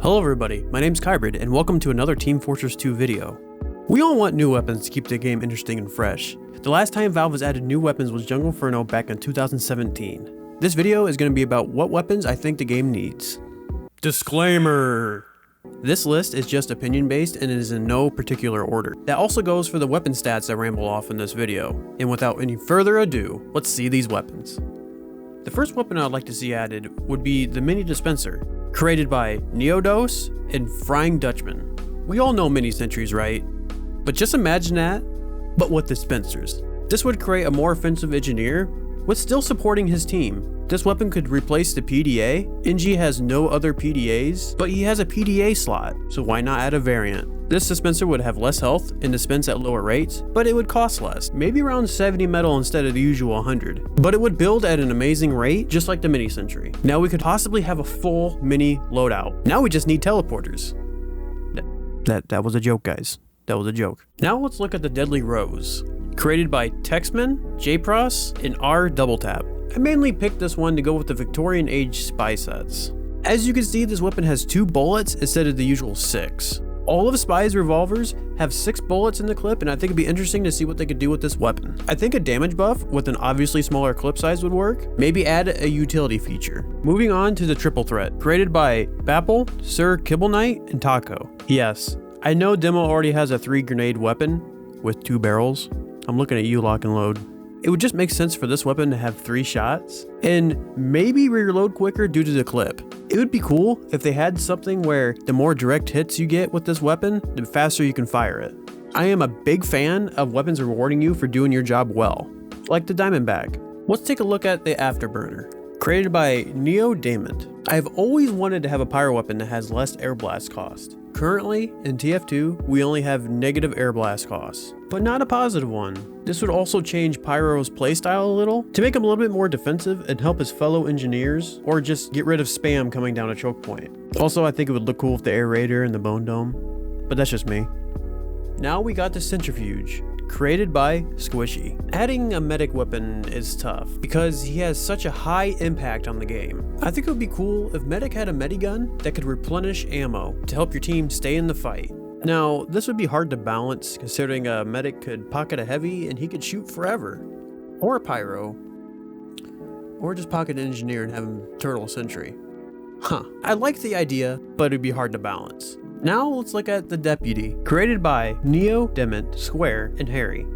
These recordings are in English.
Hello everybody, my name's Kybrid and welcome to another Team Fortress 2 video. We all want new weapons to keep the game interesting and fresh. The last time Valve has added new weapons was Jungle Inferno back in 2017. This video is going to be about what weapons I think the game needs. Disclaimer! This list is just opinion based and it is in no particular order. That also goes for the weapon stats I ramble off in this video. And without any further ado, let's see these weapons. The first weapon I'd like to see added would be the mini dispenser, created by Neodos and Frying Dutchman. We all know mini sentries, right? But just imagine that, but with dispensers. This would create a more offensive engineer with still supporting his team. This weapon could replace the PDA. NG has no other PDAs, but he has a PDA slot, so why not add a variant? This dispenser would have less health and dispense at lower rates, but it would cost less, maybe around 70 metal instead of the usual 100. But it would build at an amazing rate, just like the mini sentry. Now we could possibly have a full mini loadout. Now we just need teleporters. That was a joke, guys. That was a joke. Now let's look at the Deadly Rose, created by Texman, JPRAS, and DoubeTap. I mainly picked this one to go with the Victorian age spy sets. As you can see, this weapon has 2 bullets instead of the usual 6. All of Spy's revolvers have 6 bullets in the clip, and I think it'd be interesting to see what they could do with this weapon. I think a damage buff with an obviously smaller clip size would work. Maybe add a utility feature. Moving on to the triple threat, created by Bapaul, Sir Kibbleknight, and Taco. Yes, I know Demo already has a 3 grenade weapon with 2 barrels. I'm looking at you, Lock and Load. It would just make sense for this weapon to have 3 shots and maybe reload quicker due to the clip. It would be cool if they had something where the more direct hits you get with this weapon, the faster you can fire it. I am a big fan of weapons rewarding you for doing your job well, like the Diamondback. Let's take a look at the Afterburner, created by NeoDement. I've always wanted to have a pyro weapon that has less air blast cost. Currently, in TF2, we only have negative air blast costs, but not a positive one. This would also change Pyro's playstyle a little, to make him a little bit more defensive and help his fellow engineers, or just get rid of spam coming down a choke point. Also, I think it would look cool with the Air Raider and the Bone Dome, but that's just me. Now we got the Centrifuge, created by Squishy. Adding a medic weapon is tough because he has such a high impact on the game. I think it would be cool if medic had a medigun that could replenish ammo to help your team stay in the fight. Now, this would be hard to balance considering a medic could pocket a heavy and he could shoot forever. Or a pyro. Or just pocket an engineer and have him turtle a sentry. I like the idea, but it'd be hard to balance. Now let's look at the Deputy, created by NeoDement, Square, and Harry.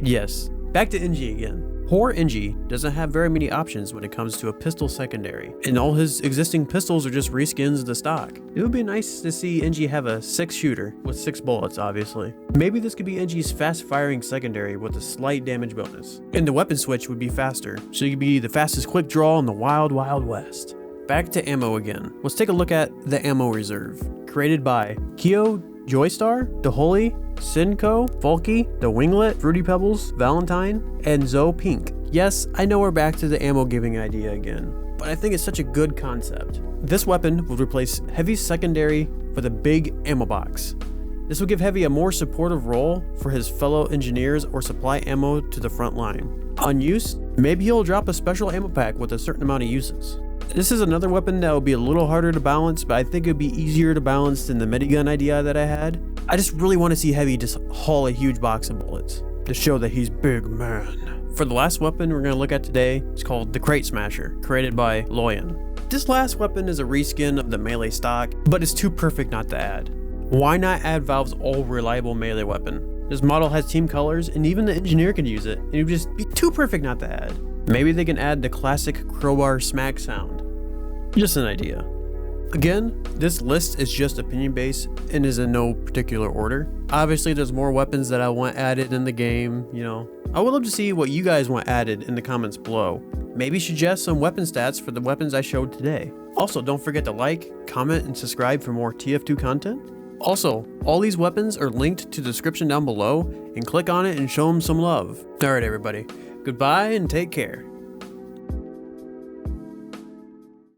Yes, back to NG again. Poor NG doesn't have very many options when it comes to a pistol secondary, and all his existing pistols are just reskins of the stock. It would be nice to see NG have a 6 shooter, with 6 bullets obviously. Maybe this could be NG's fast firing secondary with a slight damage bonus. And the weapon switch would be faster, so you could be the fastest quick draw in the wild west. Back to ammo again. Let's take a look at the Ammo Rezerv, created by Kio Joestar, dhully, Synnko, Folkye, the Winglett, Fruity Pebbles, Valentine, and Zxo Pink. Yes, I know we're back to the ammo giving idea again, but I think it's such a good concept. This weapon will replace Heavy's secondary with a big ammo box. This will give Heavy a more supportive role for his fellow engineers or supply ammo to the front line. On use, maybe he'll drop a special ammo pack with a certain amount of uses. This is another weapon that will be a little harder to balance, but I think it would be easier to balance than the minigun idea that I had. I just really want to see Heavy just haul a huge box of bullets to show that he's big man. For the last weapon we're going to look at today, it's called the Crate Smasher, created by Loyen. This last weapon is a reskin of the melee stock, but it's too perfect not to add. Why not add Valve's all-reliable melee weapon? This model has team colors, and even the engineer can use it, and it would just be too perfect not to add. Maybe they can add the classic crowbar smack sound. Just an idea. Again, this list is just opinion based and is in no particular order. Obviously, there's more weapons that I want added in the game, I would love to see what you guys want added in the comments below. Maybe suggest some weapon stats for the weapons I showed today. Also, don't forget to like, comment, and subscribe for more TF2 content. Also, all these weapons are linked to the description down below, and click on it and show them some love. Alright everybody, goodbye and take care.